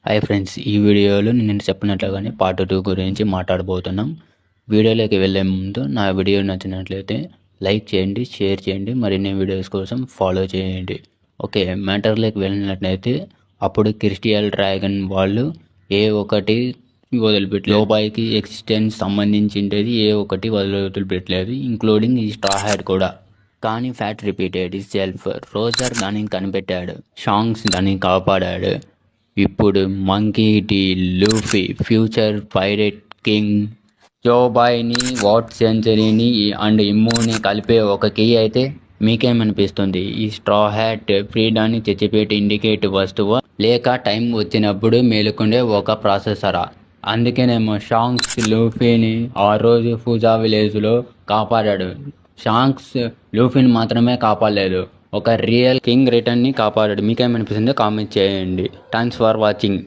Hi friends, ఈ వీడియోలో నేను చెప్పినట్లుగానే పార్ట్ 2 గురించి మాట్లాడబోతున్నాం. వీడియోలోకి వెళ్ళే ముందు నా వీడియో నచ్చినట్లయితే లైక్ చేయండి, షేర్ చేయండి, మరిన్ని వీడియోస్ కోసం ఫాలో చేయండి. ఓకే, మ్యాటర్లోకి వెళ్ళినట్లయితే అప్పుడు క్రిస్టియల్ డ్రాగన్ వాళ్ళు ఏ ఒకటి వదిలిపెట్టలేదు. లోబాయ్కి ఎక్సిస్టెన్స్ సంబంధించిండేది ఏ ఒకటి వదిలిపెట్టలేదు, ఇంక్లూడింగ్ ఈ స్ట్రా హ్యాట్ కూడా. కానీ ఫ్యాట్ రిపీటెడ్ ఇస్ సెల్ఫ్. రోజర్ దాన్ని కనిపెట్టాడు, షాంక్స్ దాన్ని కాపాడాడు. ఇప్పుడు Monkey D, Luffy, future pirate king, జోబాయ్ని, వాట్ సెంచరీని అండ్ ఇమ్ముని కలిపే ఒక కీ అయితే మీకేమనిపిస్తుంది? ఈ స్ట్రా హ్యాట్ ఫ్రీడాన్ని తెచ్చిపెట్టి ఇండికేట్ వస్తువా, లేక టైం వచ్చినప్పుడు మేలుకుండే ఒక ప్రాసెసరా? అందుకేనేమో షాంక్స్ లూఫీని ఆ రోజు ఫుజా విలేజ్లో కాపాడాడు. షాంక్స్ లూఫీని మాత్రమే కాపాడలేదు, ఒక రియల్ కింగ్ రిటర్న్ని కాపాడాడు. మీకేమనిపిస్తుందో కామెంట్ చేయండి. Thanks for watching.